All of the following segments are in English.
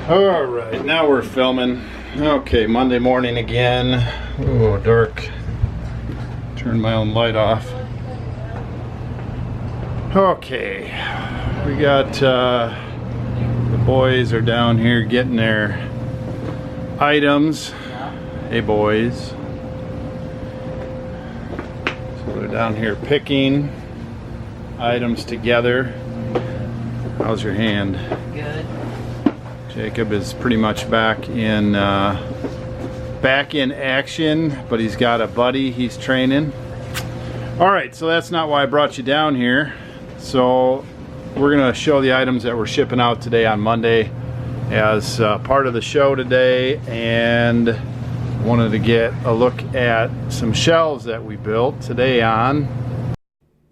All right, now we're filming. Okay, Monday morning again. Oh, dark. Turn my own light off. Okay, we got the boys are down here getting their items. Hey, boys. So they're down here picking items together. How's your hand? Good. Jacob is pretty much back in action, but he's got a buddy he's training. All right, so that's not why I brought you down here. So we're gonna show the items that we're shipping out today on Monday as part of the show today, and wanted to get a look at some shelves that we built today on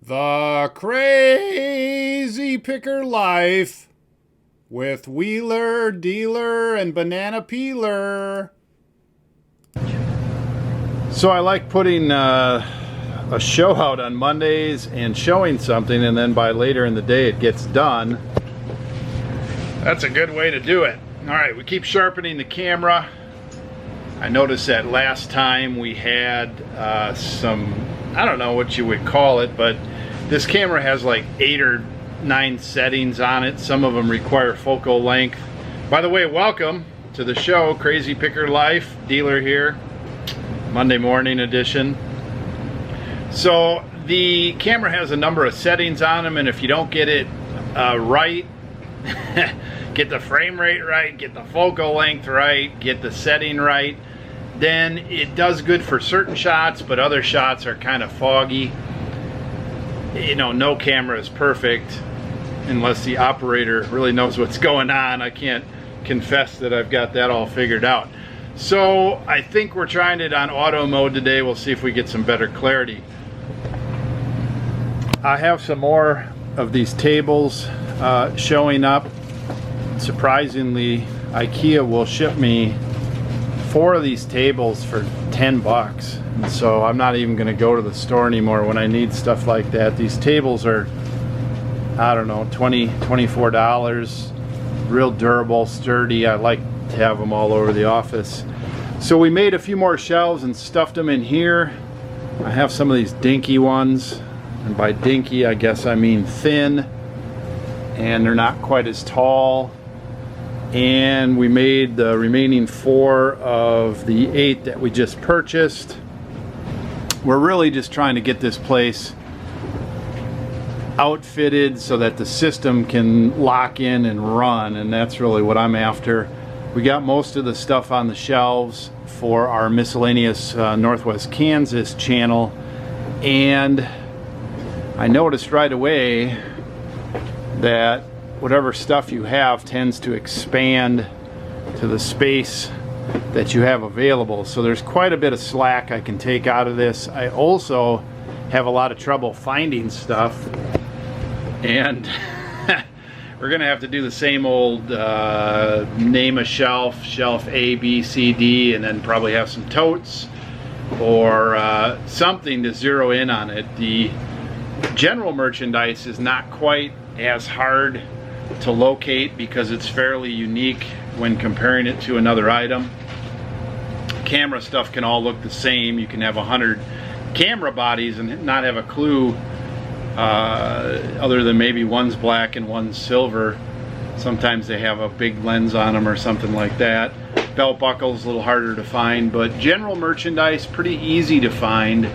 the Crazy Picker Life with Wheeler, Dealer, and Banana Peeler. So I like putting a show out on Mondays and showing something, and then by later in the day it gets done. That's a good way to do it. All right, we keep sharpening the camera. I noticed that last time we had some, I don't know what you would call it, but this camera has like 8 or 9 settings on it. Some of them require focal length. By the way, welcome to the show, Crazy Picker Life. Dealer here, Monday morning edition. So the camera has a number of settings on them, and if you don't get it right, get the frame rate right, get the focal length right, get the setting right, then it does good for certain shots, but other shots are kind of foggy. You know, no camera is perfect unless the operator really knows what's going on. I can't confess that I've got that all figured out. So I think we're trying it on auto mode today. We'll see if we get some better clarity. I have some more of these tables showing up. Surprisingly, IKEA will ship me 4 of these tables for 10 bucks. And so I'm not even going to go to the store anymore when I need stuff like that. These tables are, I don't know, $24. Real durable, sturdy. I like to have them all over the office. So we made a few more shelves and stuffed them in here. I have some of these dinky ones, and by dinky I guess I mean thin, and they're not quite as tall. And we made the remaining 4 of the 8 that we just purchased. We're really just trying to get this place outfitted so that the system can lock in and run, and that's really what I'm after. We got most of the stuff on the shelves for our miscellaneous Northwest Kansas channel, and I noticed right away that whatever stuff you have tends to expand to the space that you have available. So there's quite a bit of slack I can take out of this. I also have a lot of trouble finding stuff, and we're gonna have to do the same old name a shelf, shelf A, B, C, D, and then probably have some totes or something to zero in on it. The general merchandise is not quite as hard to locate because it's fairly unique when comparing it to another item. Camera stuff can all look the same. You can have 100 camera bodies and not have a clue other than maybe one's black and one's silver. Sometimes they have a big lens on them or something like that. Belt buckles a little harder to find, but general merchandise pretty easy to find.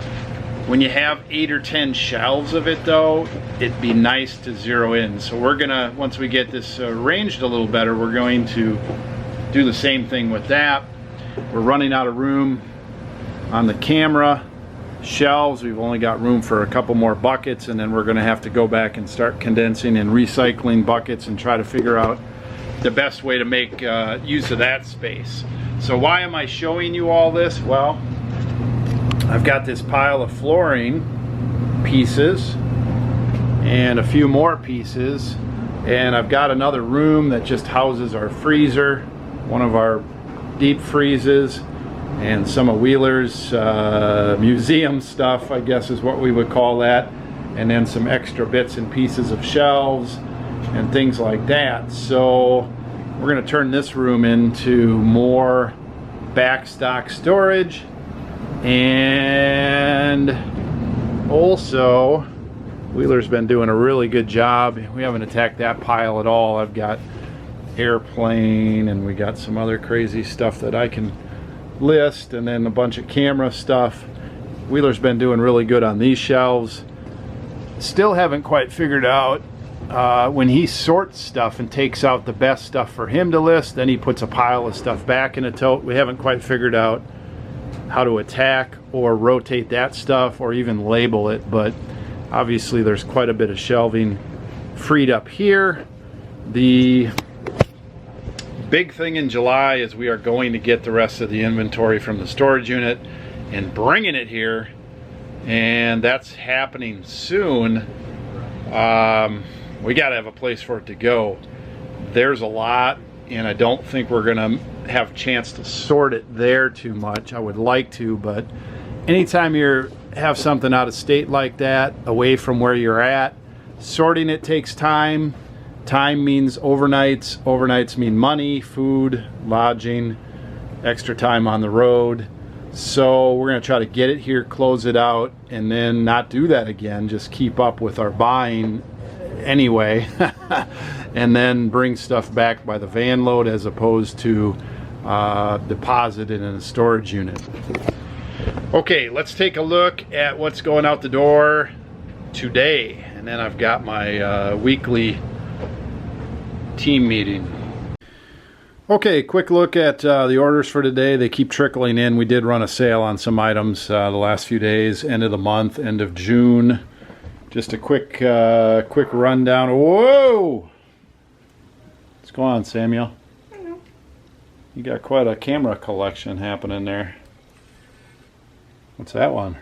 When you have 8 or 10 shelves of it though, it'd be nice to zero in. So we're gonna, once we get this arranged a little better, we're going to do the same thing with that. We're running out of room on the camera shelves. We've only got room for a couple more buckets, and then we're gonna have to go back and start condensing and recycling buckets and try to figure out the best way to make use of that space. So why am I showing you all this? Well, I've got this pile of flooring pieces and a few more pieces, and I've got another room that just houses our freezer, one of our deep freezes, and some of Wheeler's museum stuff, I guess is what we would call that, and then some extra bits and pieces of shelves and things like that. So We're going to turn this room into more backstock storage, and also Wheeler's been doing a really good job. We haven't attacked that pile at all. I've got airplane, and we got some other crazy stuff that I can list, and then a bunch of camera stuff. Wheeler's been doing really good on these shelves. Still haven't quite figured out when he sorts stuff and takes out the best stuff for him to list, then he puts a pile of stuff back in a tote. We haven't quite figured out how to attack or rotate that stuff or even label it, but obviously there's quite a bit of shelving freed up here. The big thing in July is we are going to get the rest of the inventory from the storage unit and bringing it here, and that's happening soon. We got to have a place for it to go. There's a lot, and I don't think we're gonna have a chance to sort it there too much. I would like to, but anytime you have something out of state like that, away from where you're at, sorting it takes time. Time means overnights. Overnights mean money, food, lodging, extra time on the road. So we're gonna try to get it here, close it out, and then not do that again. Just keep up with our buying anyway, and then bring stuff back by the van load as opposed to deposit it in a storage unit. Okay, let's take a look at what's going out the door today, and then I've got my weekly team meeting. Okay, quick look at the orders for today. They keep trickling in. We did run a sale on some items the last few days, end of the month, end of June. Just a quick rundown. Whoa! What's going on, Samuel? I don't know. You got quite a camera collection happening there. What's that one?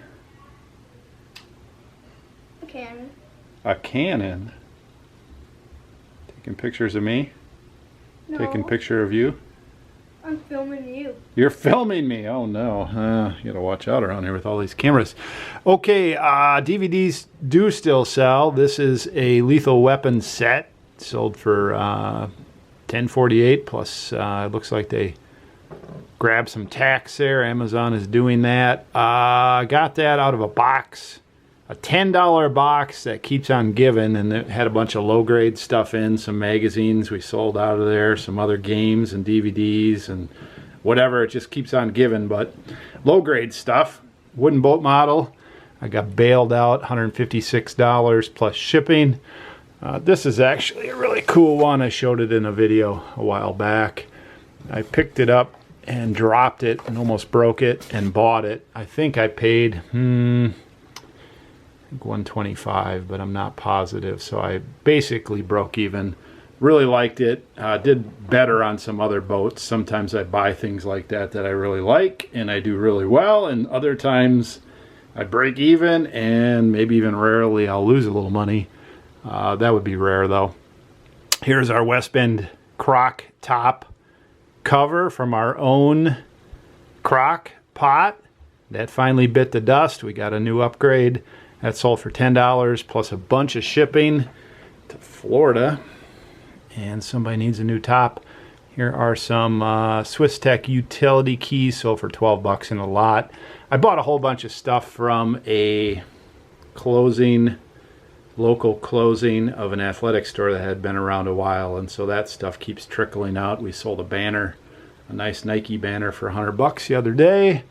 A Canon. A Canon? Taking pictures of me? No. Taking a picture of you? I'm filming you. You're filming me. Oh no. You gotta watch out around here with all these cameras. Okay, DVDs do still sell. This is a Lethal Weapon set. Sold for $10.48 plus it looks like they grabbed some tax there. Amazon is doing that. Got that out of a box. A $10 box that keeps on giving, and it had a bunch of low-grade stuff in, some magazines we sold out of there, some other games and DVDs and whatever. It just keeps on giving, but low-grade stuff. Wooden boat model. I got bailed out, $156 plus shipping. This is actually a really cool one. I showed it in a video a while back. I picked it up and dropped it and almost broke it and bought it. I think I paid, $125, but I'm not positive, so I basically broke even. Really liked it. Did better on some other boats. Sometimes I buy things like that I really like and I do really well, and other times I break even, and maybe even rarely I'll lose a little money. That would be rare though. Here's our West Bend crock top cover from our own crock pot. That finally bit the dust. We got a new upgrade. That sold for $10 plus a bunch of shipping to Florida. And somebody needs a new top. Here are some Swiss Tech utility keys, sold for 12 bucks in a lot. I bought a whole bunch of stuff from a local closing of an athletic store that had been around a while, and so that stuff keeps trickling out. We sold a banner, a nice Nike banner for 100 bucks the other day.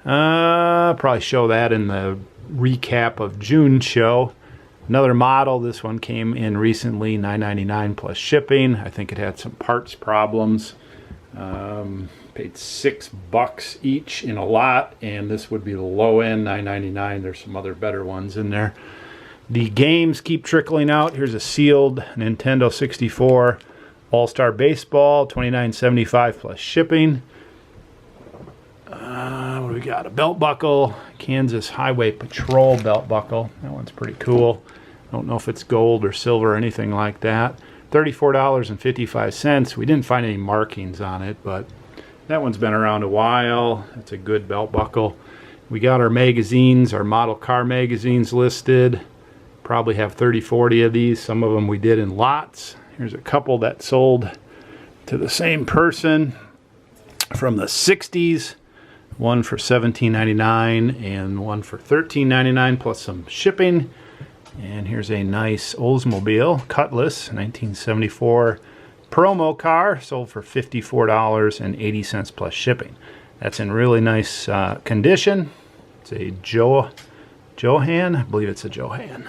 Probably show that in the recap of June show. Another model, this one came in recently, $9.99 plus shipping. I think it had some parts problems. Paid $6 each in a lot, and this would be the low end, $9.99. There's some other better ones in there. The games keep trickling out. Here's a sealed Nintendo 64 All-Star Baseball, $29.75 plus shipping. What do we got? A belt buckle, Kansas Highway Patrol belt buckle. That one's pretty cool. I don't know if it's gold or silver or anything like that. $34.55. We didn't find any markings on it, but that one's been around a while. It's a good belt buckle. We got our magazines, our model car magazines listed. Probably have 30, 40 of these. Some of them we did in lots. Here's a couple that sold to to the same person from the 60s. One for $17.99 and one for $13.99 plus some shipping. And here's a nice Oldsmobile Cutlass 1974 promo car, sold for $54.80 plus shipping. That's in really nice condition. It's a Johan, I believe it's a Johan.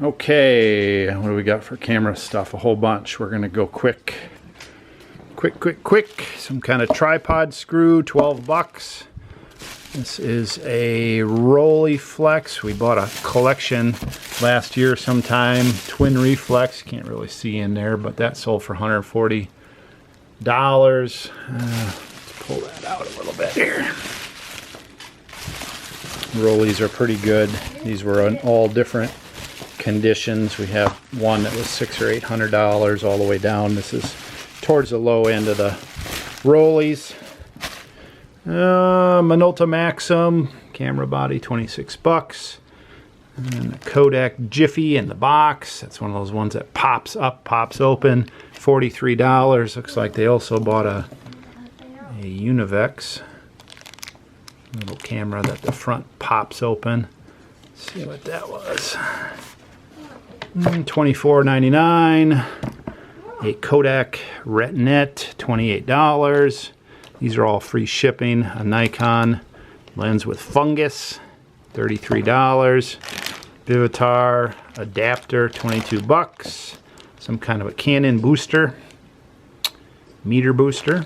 Okay, what do we got for camera stuff? A whole bunch. We're gonna go quick. Some kind of tripod screw, 12 bucks. This is a Rolleiflex. We bought a collection last year sometime. Twin reflex, can't really see in there, but that sold for $140. Let's pull that out a little bit here. Rollies are pretty good. These were in all different conditions. We have one that was $600 or $800 all the way down. This is towards the low end of the Rollies. Minolta Maxim camera body, 26 bucks. And the Kodak Jiffy in the box. That's one of those ones that pops up, pops open. $43. Looks like they also bought a Univex little camera that the front pops open. Let's see what that was. $24.99. A Kodak Retinet, $28. These are all free shipping. A Nikon lens with fungus, $33. Vivitar adapter, 22 bucks. Some kind of a Canon booster, meter booster,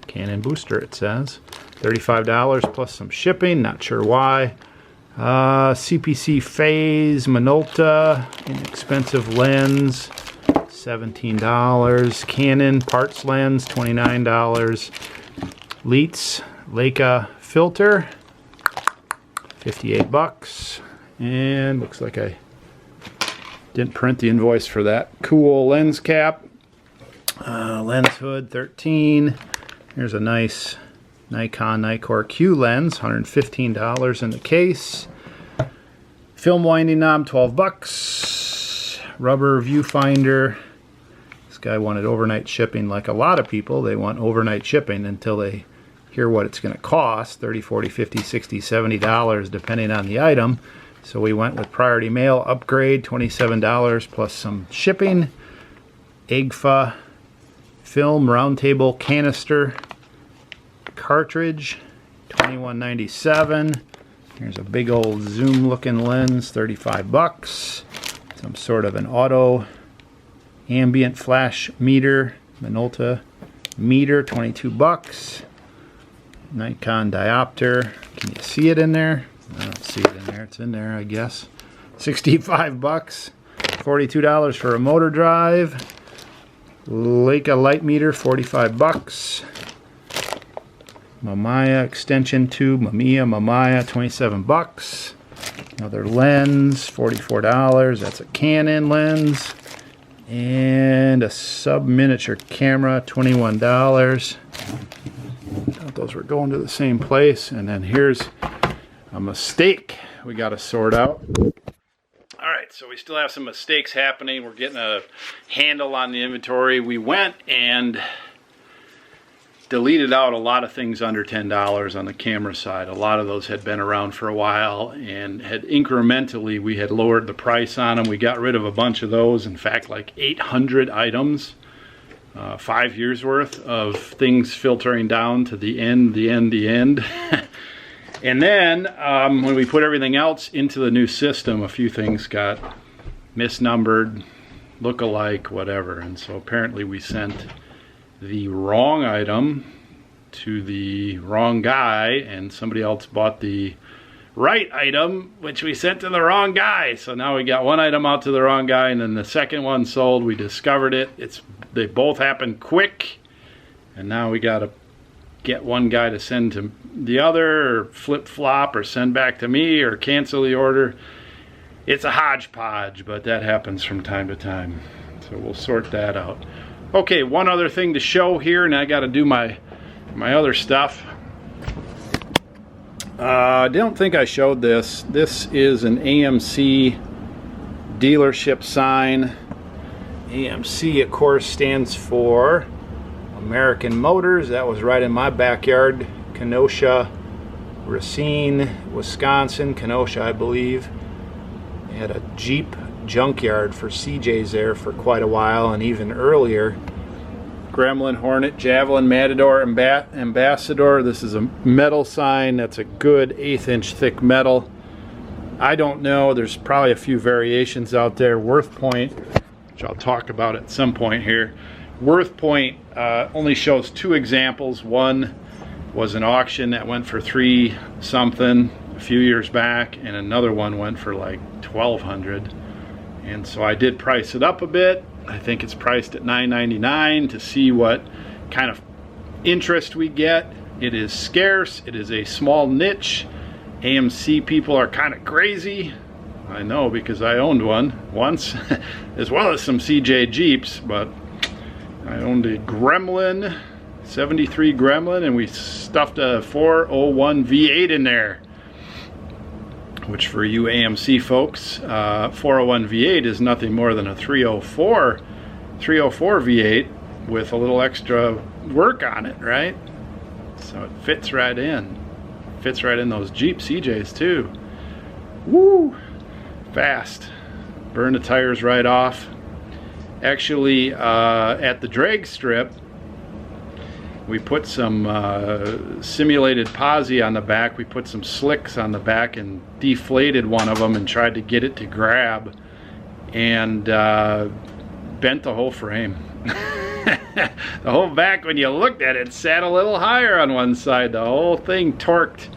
Canon booster it says. $35 plus some shipping, not sure why. CPC Phase Minolta, inexpensive lens, $17. Canon parts lens, $29. Leitz Leica filter, 58 bucks. And looks like I didn't print the invoice for that. Cool lens cap, lens hood, $13. Here's a nice Nikon Nikkor Q lens, $115 in the case. Film winding knob, 12 bucks. Rubber viewfinder. This guy wanted overnight shipping. Like a lot of people, they want overnight shipping until they hear what it's going to cost. $30, $40, $50, $60, $70 depending on the item. So we went with priority mail upgrade, $27 plus some shipping. Agfa film roundtable canister cartridge, $21.97. Here's a big old zoom looking lens, 35 bucks. Some sort of an auto ambient flash meter, Minolta meter, 22 bucks. Nikon diopter, can you see it in there? I don't see it in there, it's in there I guess. 65 bucks. $42 for a motor drive. Leica light meter, 45 bucks. Mamiya extension tube, Mamiya, 27 bucks. Another lens, $44. That's a Canon lens. And a sub miniature camera, $21. Thought those were going to the same place. And then here's a mistake we got to sort out. All right, so we still have some mistakes happening. We're getting a handle on the inventory. We went and deleted out a lot of things under $10 on the camera side. A lot of those had been around for a while and had incrementally, we had lowered the price on them. We got rid of a bunch of those. In fact, like 800 items, 5 years worth of things filtering down to the end. And then when we put everything else into the new system, a few things got misnumbered, look-alike, whatever. And so apparently we sent the wrong item to the wrong guy, and somebody else bought the right item, which we sent to the wrong guy. So now we got one item out to the wrong guy, and then the second one sold. We discovered it. They both happened quick, and now we got to get one guy to send to the other, or flip-flop, or send back to me, or cancel the order. It's a hodgepodge, but that happens from time to time. So we'll sort that out. Okay, one other thing to show here, and I got to do my other stuff. I don't think I showed this. This is an AMC dealership sign. AMC, of course, stands for American Motors. That was right in my backyard, Kenosha, Racine, Wisconsin, Kenosha, I believe. They had a Jeep junkyard for CJ's there for quite a while, and even earlier. Gremlin, Hornet, Javelin, Matador, Ambassador. This is a metal sign. That's a good 1/8-inch thick metal. I don't know, there's probably a few variations out there. Worth Point, which I'll talk about at some point here. Worth Point only shows 2 examples. One was an auction that went for $3 something a few years back, and another one went for like $1,200. And so I did price it up a bit. I think it's priced at $9.99 to see what kind of interest we get. It is scarce. It is a small niche. AMC people are kind of crazy. I know, because I owned one once, as well as some CJ Jeeps, but I owned a Gremlin, 73 Gremlin, and we stuffed a 401 V8 in there. Which for you AMC folks, 401 V8 is nothing more than a 304 V8 with a little extra work on it, right? So it fits right in. Fits right in those Jeep CJs too. Woo! Fast. Burn the tires right off. Actually, at the drag strip, we put some simulated posi on the back. We put some slicks on the back and deflated one of them and tried to get it to grab, and bent the whole frame. The whole back, when you looked at it, sat a little higher on one side. The whole thing torqued.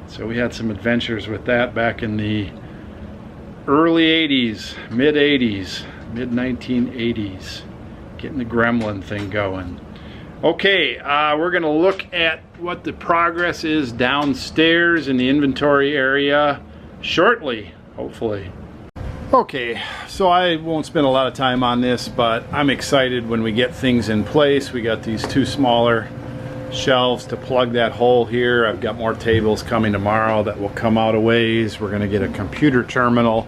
So we had some adventures with that back in the early 80s, mid 80s, mid 1980s, getting the Gremlin thing going. Okay, we're going to look at what the progress is downstairs in the inventory area shortly, hopefully. Okay, so I won't spend a lot of time on this, but I'm excited when we get things in place. We got these 2 smaller shelves to plug that hole here. I've got more tables coming tomorrow that will come out a ways. We're going to get a computer terminal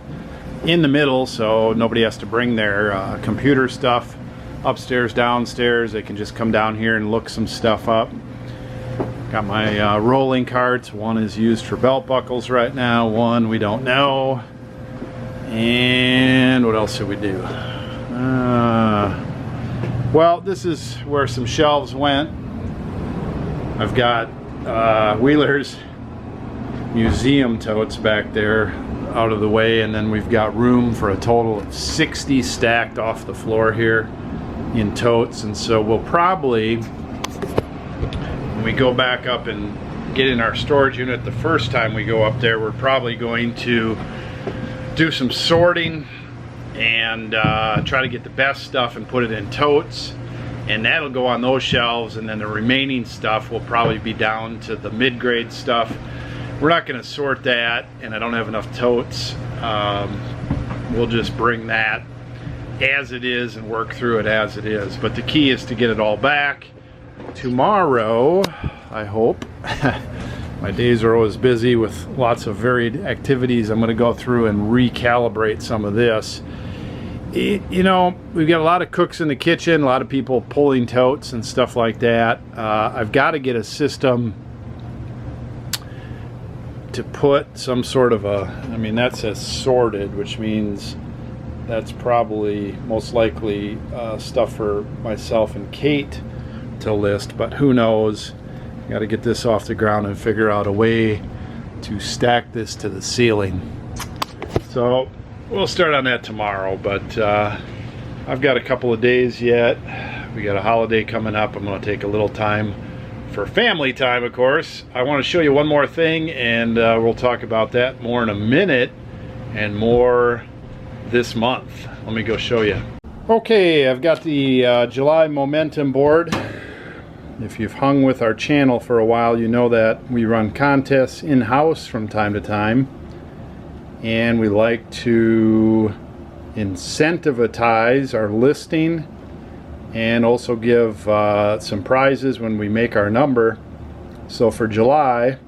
in the middle, so nobody has to bring their computer stuff upstairs, downstairs. They can just come down here and look some stuff up. Got my rolling carts. One is used for belt buckles right now, one we don't know. And what else should we do? Well, this is where some shelves went. I've got Wheeler's museum totes back there out of the way, and then we've got room for a total of 60 stacked off the floor here in totes. And so we'll probably, when we go back up and get in our storage unit the first time we go up there, we're probably going to do some sorting and try to get the best stuff and put it in totes, and that'll go on those shelves, and then the remaining stuff will probably be down to the mid-grade stuff. We're not going to sort that, and I don't have enough totes. We'll just bring that as it is and work through it as it is. But the key is to get it all back. Tomorrow, I hope. My days are always busy with lots of varied activities. I'm going to go through and recalibrate some of this. You know, we've got a lot of cooks in the kitchen, a lot of people pulling totes and stuff like that. I've got to get a system to put some sort of a, I mean, that says sorted, which means that's probably most likely stuff for myself and Kate to list, but who knows. Got to get this off the ground and figure out a way to stack this to the ceiling. So we'll start on that tomorrow, but I've got a couple of days yet. We got a holiday coming up. I'm going to take a little time for family time, of course. I want to show you one more thing, and we'll talk about that more in a minute, and more this month. Let me go show you. Okay, I've got the July momentum board. If you've hung with our channel for a while, you know that we run contests in-house from time to time, and we like to incentivize our listing and also give some prizes when we make our number. So for July,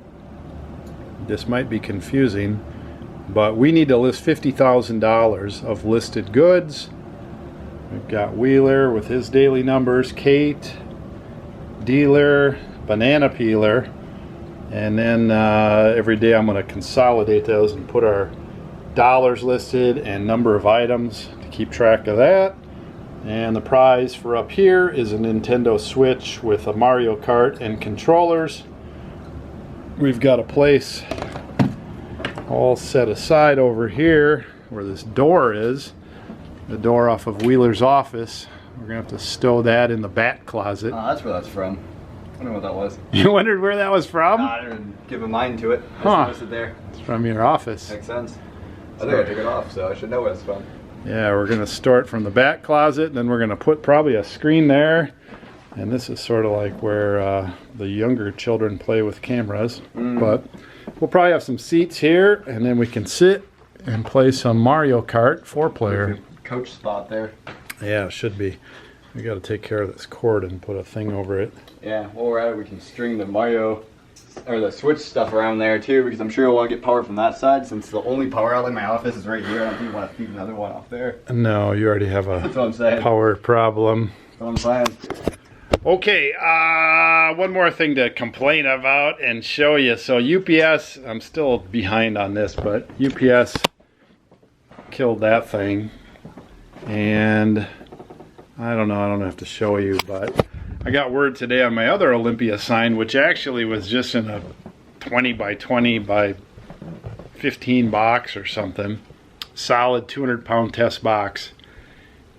this might be confusing, but we need to list $50,000 of listed goods. We've got Wheeler with his daily numbers, Kate, Dealer, Banana Peeler, and then every day I'm going to consolidate those and put our dollars listed and number of items to keep track of that. And the prize for up here is a Nintendo Switch with a Mario Kart and controllers. We've got a place all set aside over here where this door is, the door off of Wheeler's office. We're gonna have to stow that in the bat closet. Oh, that's where that's from. I don't know what that was. You wondered where that was from? I didn't give a mind to it. I just noticed it there. It's from your office. Makes sense. I think I took it off, so I should know what it's from. Yeah, we're gonna store it from the bat closet, and then we're gonna put probably a screen there. And this is sort of like where the younger children play with cameras. But we'll probably have some seats here, and then we can sit and play some Mario Kart 4-player. Coach spot there. Yeah, it should be. We got to take care of this cord and put a thing over it. Yeah, while we're at it, we can string the Mario or the Switch stuff around there too, because I'm sure you'll want to get power from that side, since the only power outlet in my office is right here. I don't think you want to feed another one off there. No, you already have a That's what I'm saying. power problem. That's what I'm saying. Okay, one more thing to complain about and show you. So UPS, I'm still behind on this, but UPS killed that thing. And I don't know, I don't have to show you, but I got word today on my other Olympia sign, which actually was just in a 20 by 20 by 15 box or something. Solid 200-pound test box.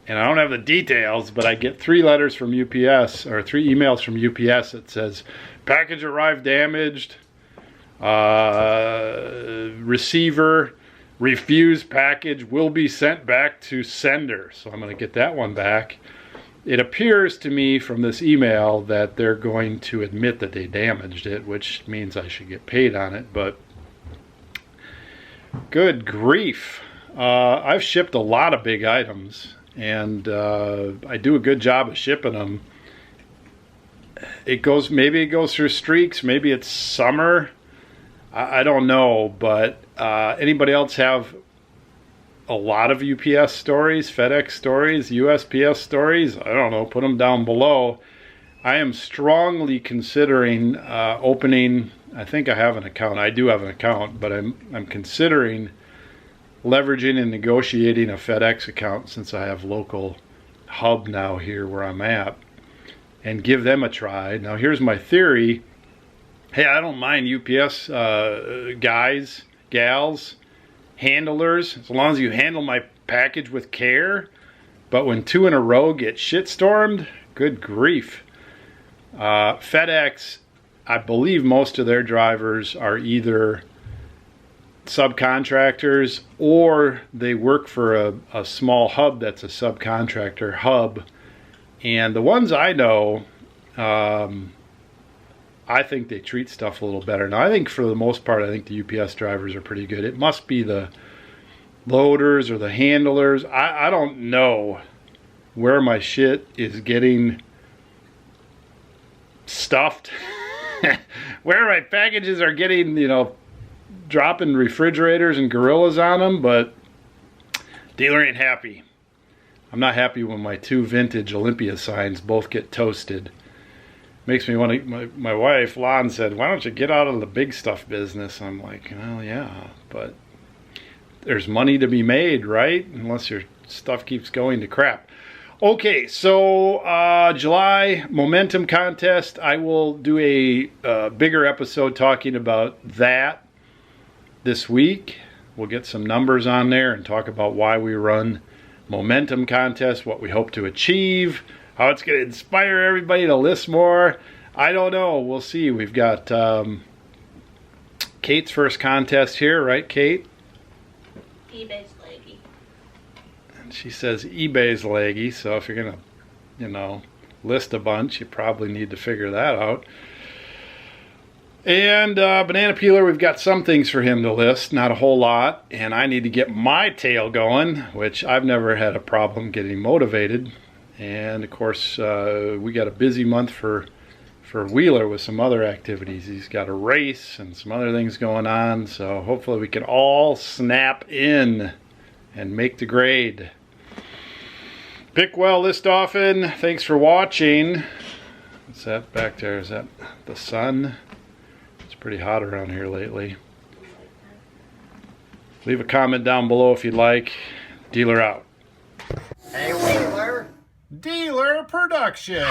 And I don't have the details, but I get 3 letters from UPS, or 3 emails from UPS that says, package arrived damaged, receiver refused package will be sent back to sender. So I'm going to get that one back. It appears to me from this email that they're going to admit that they damaged it, which means I should get paid on it, but good grief. I've shipped a lot of big items, and I do a good job of shipping them. Maybe it goes through streaks, maybe it's summer, I don't know, but anybody else have a lot of UPS stories, FedEx stories, USPS stories? I don't know, put them down below. I am strongly considering opening, I think I have an account, I do have an account, but I'm considering leveraging and negotiating a FedEx account, since I have local hub now here where I'm at, and give them a try. Now here's my theory. Hey, I don't mind UPS guys, gals, handlers, as long as you handle my package with care. But when 2 in a row get shitstormed, good grief. FedEx, I believe most of their drivers are either subcontractors or they work for a small hub that's a subcontractor hub. And the ones I know, I think they treat stuff a little better. Now, I think for the most part, I think the UPS drivers are pretty good. It must be the loaders or the handlers. I don't know where my shit is getting stuffed. Where my packages are getting, you know, dropping refrigerators and gorillas on them, but dealer ain't happy. I'm not happy when my 2 vintage Olympia signs both get toasted. Makes me want to, my wife, Lon, said, why don't you get out of the big stuff business? I'm like, well, yeah, but there's money to be made, right? Unless your stuff keeps going to crap. Okay, so July Momentum Contest. I will do a bigger episode talking about that this week. We'll get some numbers on there and talk about why we run Momentum Contest, what we hope to achieve, how it's going to inspire everybody to list more. I don't know. We'll see. We've got Kate's first contest here, right, Kate? eBay's leggy. And she says eBay's leggy, so if you're going to, you know, list a bunch, you probably need to figure that out. And Banana Peeler, we've got some things for him to list, not a whole lot. And I need to get my tail going, which I've never had a problem getting motivated. And of course, we got a busy month for Wheeler with some other activities. He's got a race and some other things going on. So hopefully we can all snap in and make the grade. Pick well, list often. Thanks for watching. What's that back there? Is that the sun? It's pretty hot around here lately. Leave a comment down below if you'd like. Dealer out. Hey, Wheeler. Dealer Production.